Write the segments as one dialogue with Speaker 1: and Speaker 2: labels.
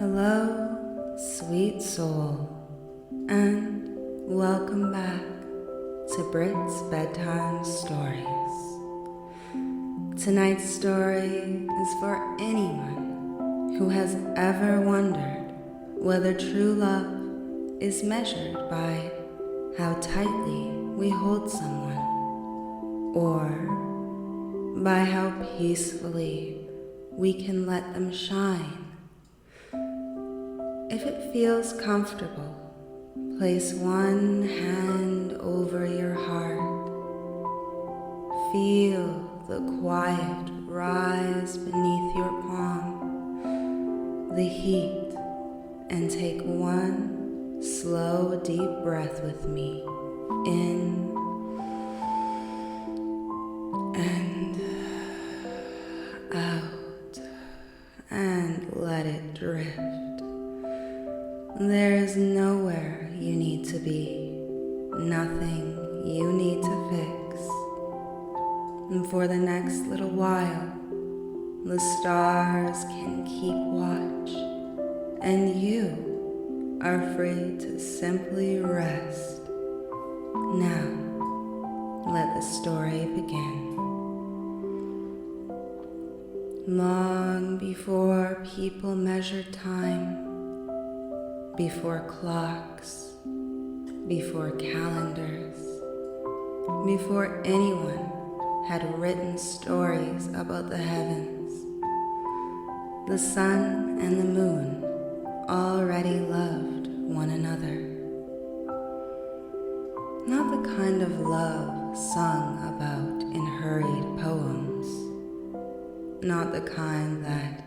Speaker 1: Hello, sweet soul, and welcome back to Brit's Bedtime Stories. Tonight's story is for anyone who has ever wondered whether true love is measured by how tightly we hold someone, or by how peacefully we can let them shine. If it feels comfortable, place one hand over your heart. Feel the quiet rise beneath your palm, the heat, and take one slow, deep breath with me. In and out, and let it drift. There's nowhere you need to be, nothing you need to fix. And for the next little while, the stars can keep watch, and you are free to simply rest. Now, let the story begin. Long before people measured time, before clocks, before calendars, before anyone had written stories about the heavens, the sun and the moon already loved one another. Not the kind of love sung about in hurried poems, not the kind that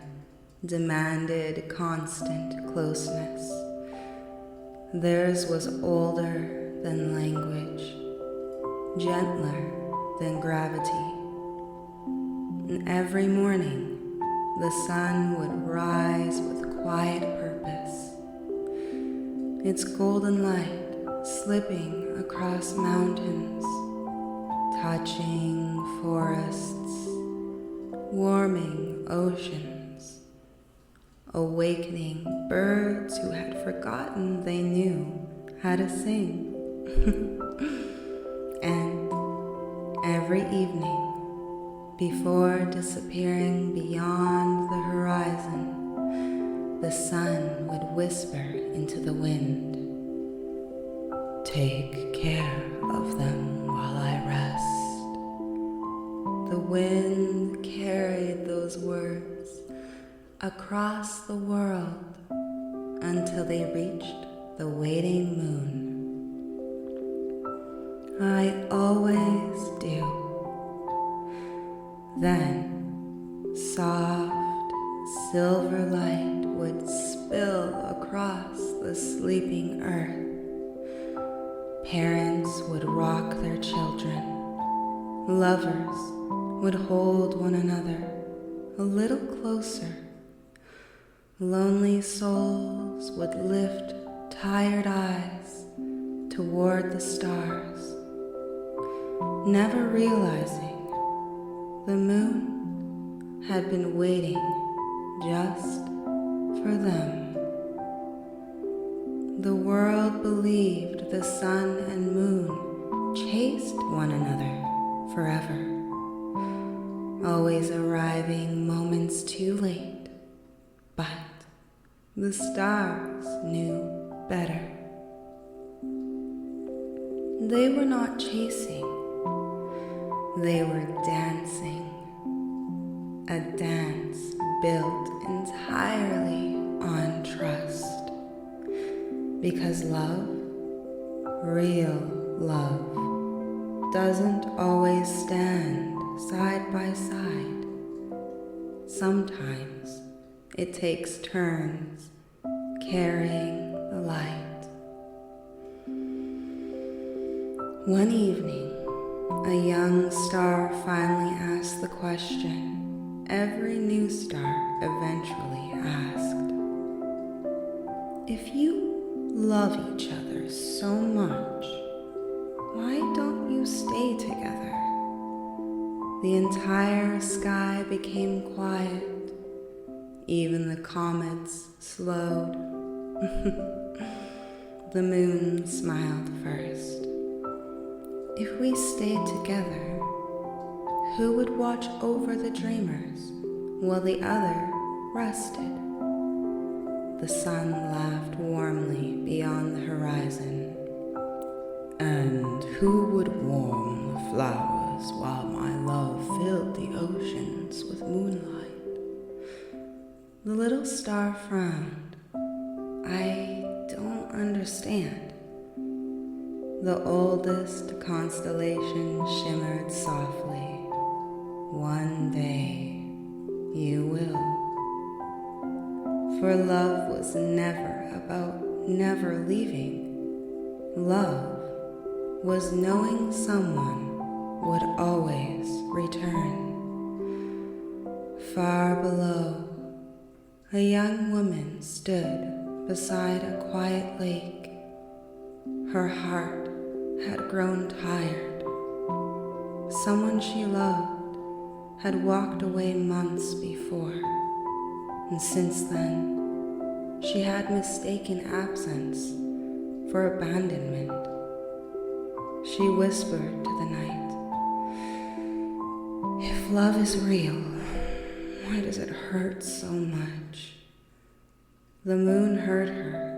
Speaker 1: demanded constant closeness. Theirs was older than language, gentler than gravity. And every morning, the sun would rise with quiet purpose, its golden light slipping across mountains, touching forests, warming oceans, awakening birds who had forgotten they knew how to sing. And every evening, before disappearing beyond the horizon, the sun would whisper into the wind, "Take care of them while I rest." The wind carried those words across the world until they reached the waiting moon. I always do. Then soft silver light would spill across the sleeping earth. Parents would rock their children. Lovers would hold one another a little closer. Lonely souls would lift tired eyes toward the stars, never realizing the moon had been waiting just for them. The world believed the sun and moon chased one another forever, always arriving moments too late. But the stars knew better. They were not chasing, they were dancing. A dance built entirely on trust. Because love, real love, doesn't always stand side by side. Sometimes it takes turns carrying the light. One evening, a young star finally asked the question every new star eventually asked. If you love each other so much, why don't you stay together? The entire sky became quiet. even the comets slowed. The moon smiled first. If we stayed together, who would watch over the dreamers while the other rested? The sun laughed warmly beyond the horizon. And who would warm the flowers while my love filled the oceans with moonlight? The little star frowned. I don't understand. The oldest constellation shimmered softly. One day you will. For love was never about never leaving. Love was knowing someone would always return. Far below, a young woman stood beside a quiet lake. Her heart had grown tired. Someone she loved had walked away months before, and since then, she had mistaken absence for abandonment. She whispered to the night, "If love is real, why does it hurt so much?" The moon heard her.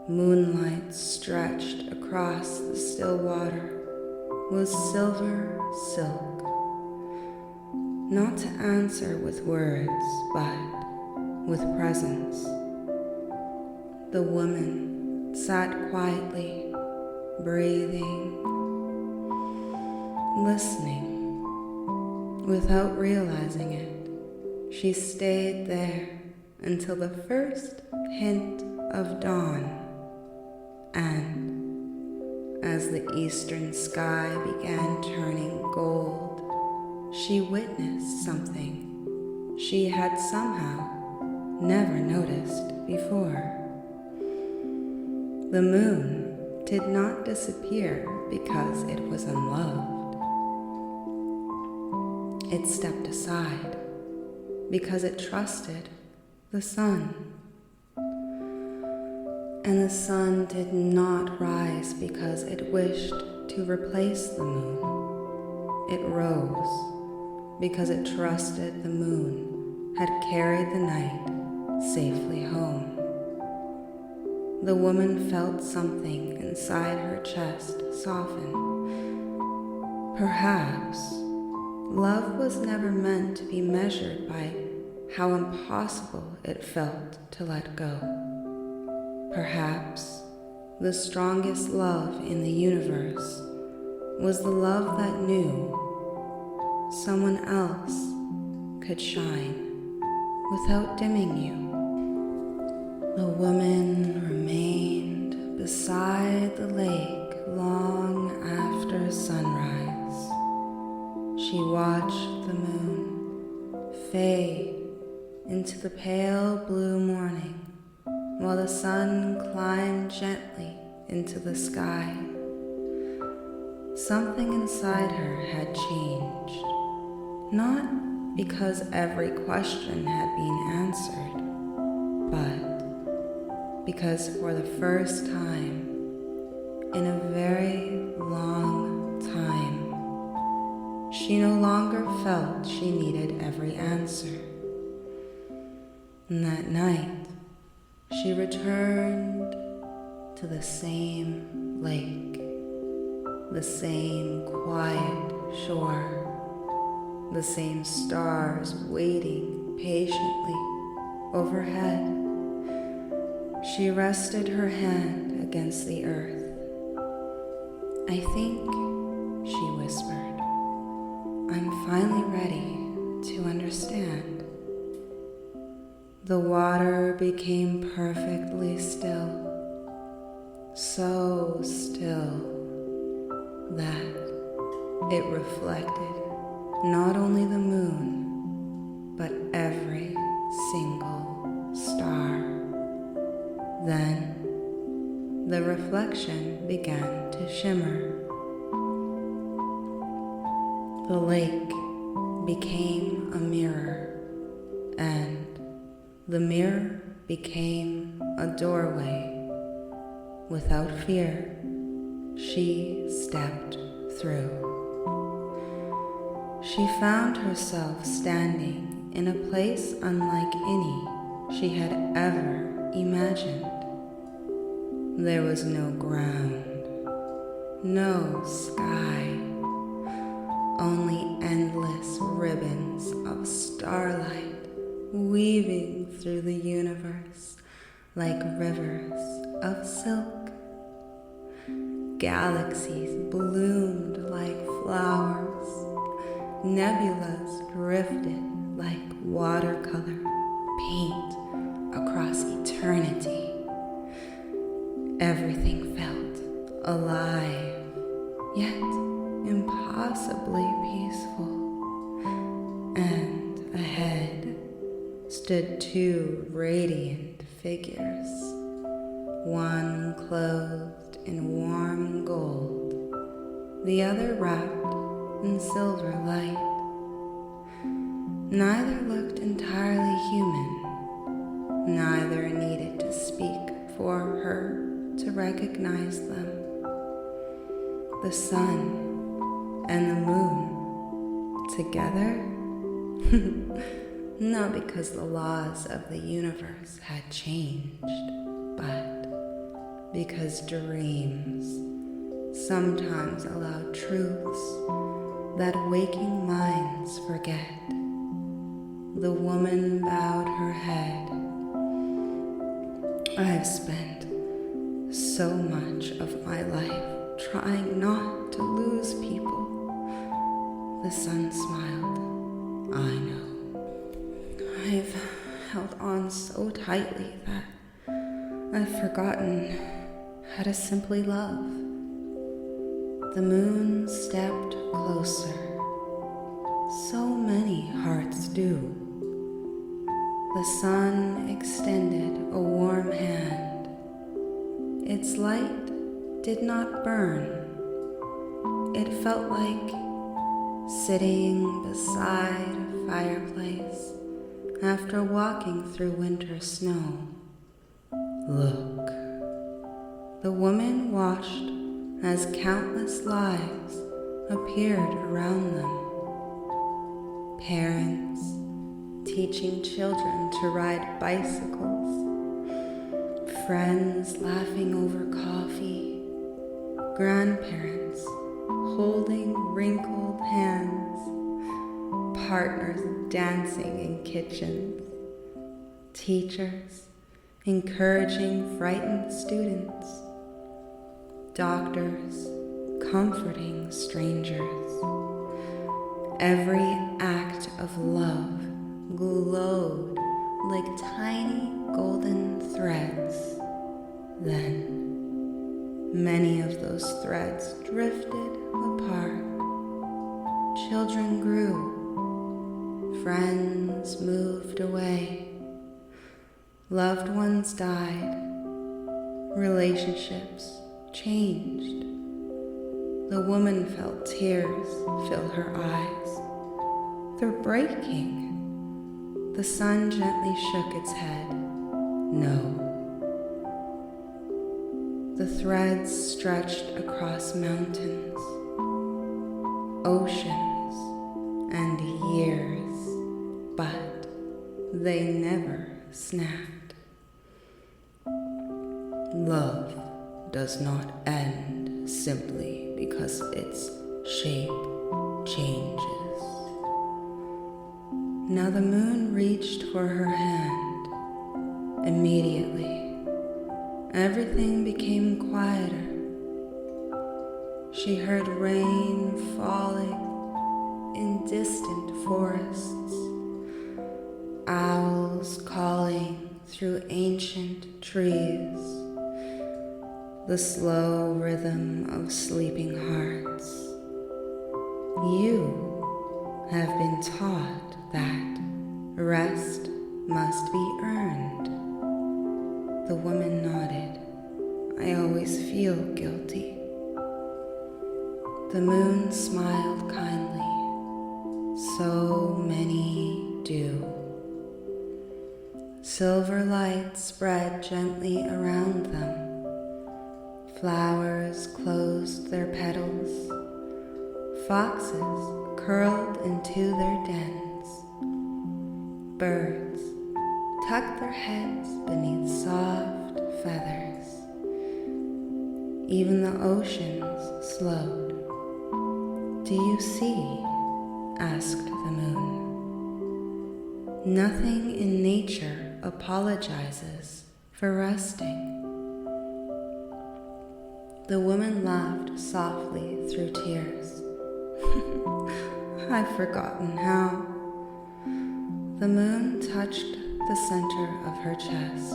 Speaker 1: Moonlight stretched across the still water was silver silk. Not to answer with words, but with presence. The woman sat quietly, breathing, listening. Without realizing it, she stayed there until the first hint of dawn. And as the eastern sky began turning gold, she witnessed something she had somehow never noticed before. The moon did not disappear because it was unloved. It stepped aside because it trusted the sun. And the sun did not rise because it wished to replace the moon. It rose because it trusted the moon had carried the night safely home. The woman felt something inside her chest soften. Perhaps love was never meant to be measured by how impossible it felt to let go. Perhaps the strongest love in the universe was the love that knew someone else could shine without dimming you. The woman remained beside the lake long after sunrise. She watched the moon fade into the pale blue morning while the sun climbed gently into the sky. Something inside her had changed, not because every question had been answered, but because for the first time in a very long time, she no longer felt she needed every answer. And that night, she returned to the same lake, the same quiet shore, the same stars waiting patiently overhead. She rested her hand against the earth. "I think," she whispered, "I'm finally ready to understand." The water became perfectly still, so still that it reflected not only the moon, but every single star. Then the reflection began to shimmer. The lake became a mirror, and The mirror became a doorway. Without fear, she stepped through. She found herself standing in a place unlike any she had ever imagined. There was no ground, no sky, only endless ribbons of starlight weaving through the universe like rivers of silk. Galaxies bloomed like flowers. Nebulas drifted like watercolor paint across eternity. Everything felt alive, yet impossibly peaceful. And ahead stood two radiant figures, one clothed in warm gold, the other wrapped in silver light. Neither looked entirely human. Neither needed to speak for her to recognize them. The sun and the moon together? Not because the laws of the universe had changed, but because dreams sometimes allow truths that waking minds forget. The woman bowed her head. I've spent so much of my life trying not to lose people. The sun smiled. I know. I've held on so tightly that I've forgotten how to simply love. The moon stepped closer. So many hearts do. The sun extended a warm hand. Its light did not burn. It felt like sitting beside a fireplace after walking through winter snow. Look. The woman watched as countless lives appeared around them. Parents teaching children to ride bicycles, friends laughing over coffee, grandparents holding wrinkled hands, partners dancing in kitchens, teachers encouraging frightened students, doctors comforting strangers. Every act of love glowed like tiny golden threads. Then, many of those threads drifted apart. Children grew. Friends moved away. Loved ones died. Relationships changed. The woman felt tears fill her eyes. They're breaking. The sun gently shook its head. No. The threads stretched across mountains, oceans, and years, but they never snapped. Love does not end simply because its shape changes. Now the moon reached for her hand. Immediately, everything became quieter. She heard rain falling in distant forests, owls calling through ancient trees, the slow rhythm of sleeping hearts. You have been taught that rest must be earned. The woman nodded. I always feel guilty. The moon smiled kindly. So many do. Silver light spread gently around them. Flowers closed their petals. Foxes curled into their dens. Birds tucked their heads beneath soft feathers. Even the oceans slowed. "Do you see?" asked the moon. "Nothing in nature apologizes for resting." The woman laughed softly through tears. "I've forgotten how." The moon touched the center of her chest.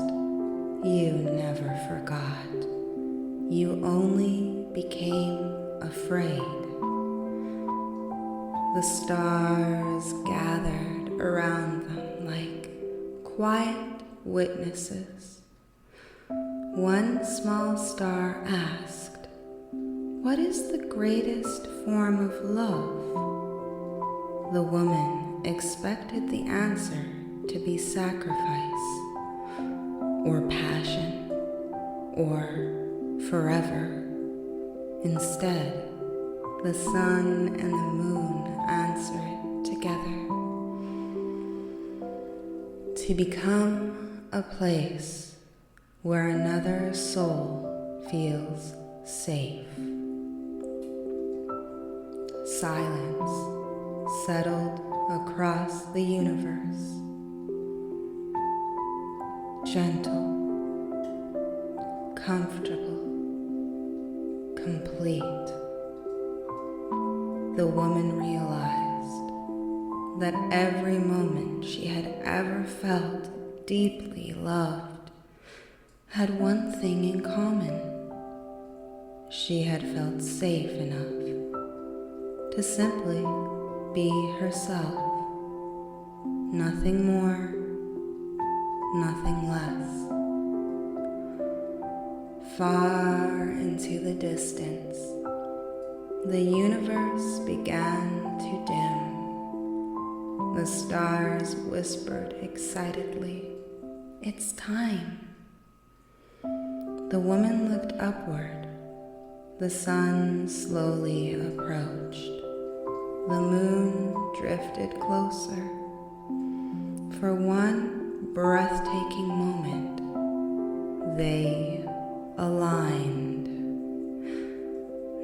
Speaker 1: "You never forgot. You only became afraid." The stars gathered around them like quiet witnesses. One small star asked, "What is the greatest form of love?" The woman expected the answer to be sacrifice, or passion, or forever. Instead, the sun and the moon answered together. To become a place where another soul feels safe. Silence settled across the universe. Gentle, comfortable, complete. The woman realized that every moment she had ever felt deeply loved had one thing in common. She had felt safe enough to simply be herself. Nothing more, nothing less. Far into the distance, the universe began to dim. The stars whispered excitedly, "It's time." The woman looked upward. The sun slowly approached. The moon drifted closer. For one breathtaking moment, they aligned.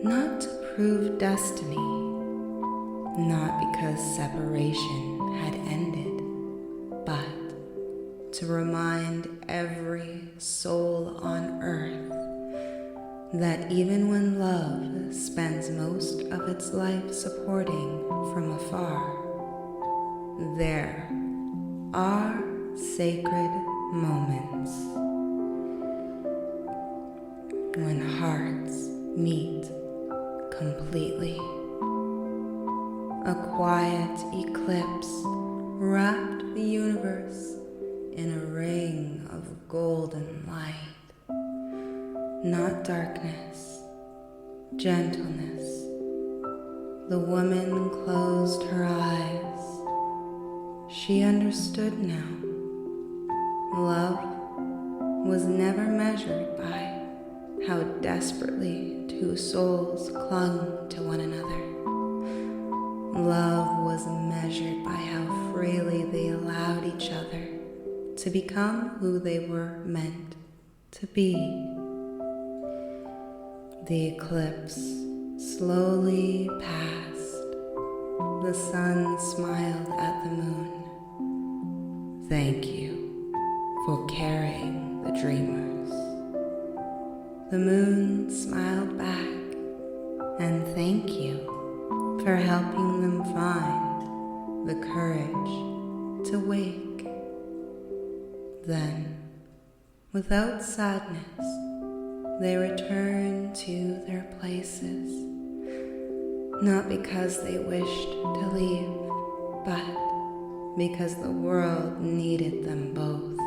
Speaker 1: Not to prove destiny, not because separation had ended, but to remind every soul on earth that even when love spends most of its life supporting from afar, there are sacred moments when hearts meet completely. A quiet eclipse wrapped the universe in a ring of golden light. Not darkness, gentleness. The woman closed her eyes. She understood now. Love was never measured by how desperately two souls clung to one another. Love was measured by how freely they allowed each other to become who they were meant to be. The eclipse slowly passed. The sun smiled at the moon. "Thank you for carrying the dreamers." The moon smiled back, "And thank you for helping them find the courage to wake." Then, without sadness, they returned to their places, not because they wished to leave, but because the world needed them both.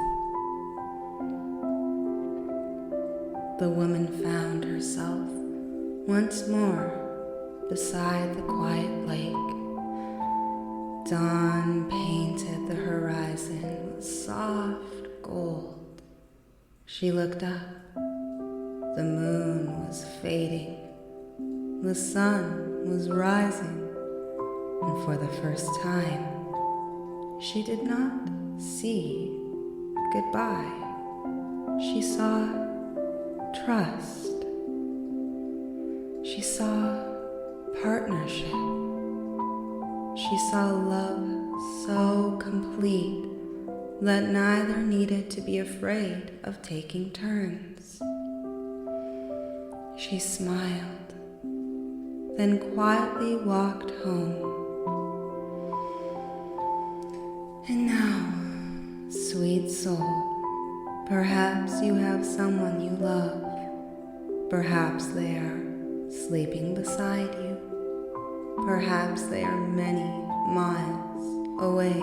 Speaker 1: The woman found herself once more beside the quiet lake. Dawn painted the horizon with soft gold. She looked up. The moon was fading. The sun was rising. And for the first time, she did not see goodbye. She saw trust. She saw partnership. She saw love so complete that neither needed to be afraid of taking turns. She smiled, then quietly walked home. And now, sweet soul, perhaps you have someone you love. Perhaps they are sleeping beside you. Perhaps they are many miles away.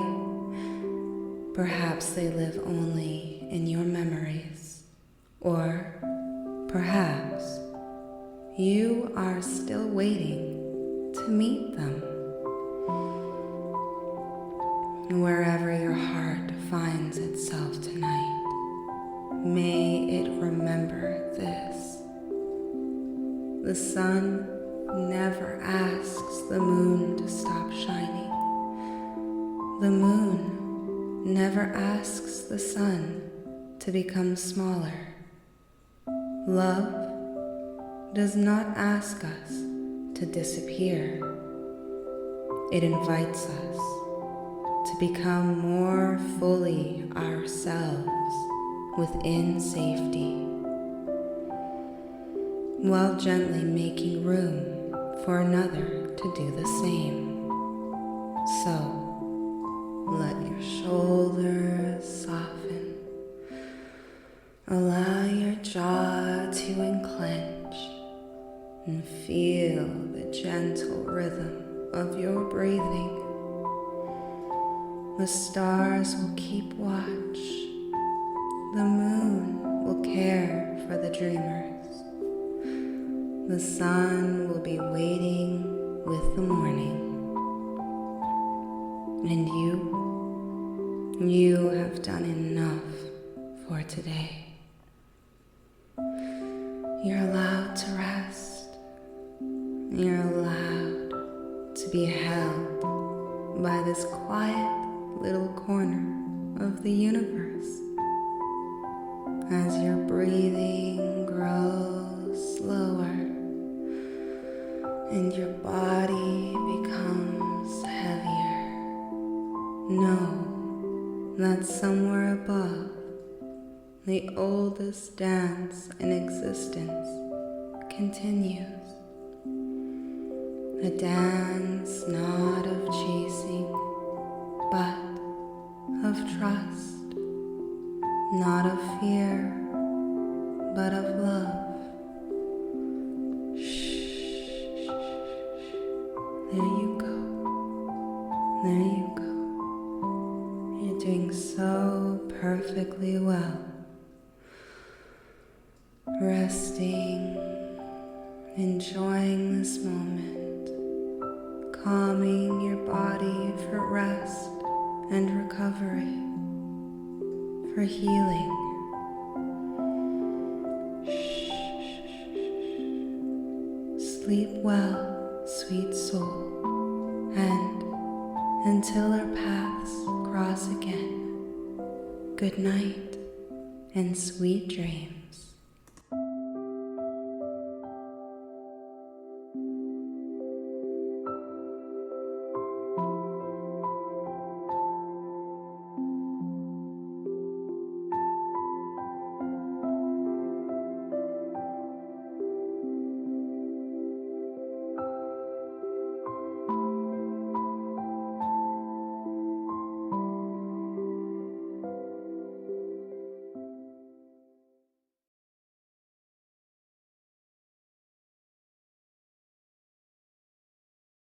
Speaker 1: Perhaps they live only in your memories. Or perhaps you are still waiting to meet them. Wherever your heart finds itself tonight, may it remember this. The sun never asks the moon to stop shining. The moon never asks the sun to become smaller. Love does not ask us to disappear. It invites us to become more fully ourselves within safety, while gently making room for another to do the same. So, let your shoulders soften. Allow your jaw to unclench and feel the gentle rhythm of your breathing. The stars will keep watch. The moon will care for the dreamers. The sun will be waiting with the morning. And you have done enough for today. You're allowed to rest. You're allowed to be held by this quiet little corner of the universe. As your breathing grows slower and your body becomes heavier, know that somewhere above, the oldest dance in existence continues. A dance not of chasing, but of trust, not of fear, but of love. Shh. There you go. There you go. You're doing so perfectly well. Resting, enjoying this moment, calming your body for rest and recovery, for healing. Sleep well, sweet soul, and until our paths cross again, good night and sweet dreams.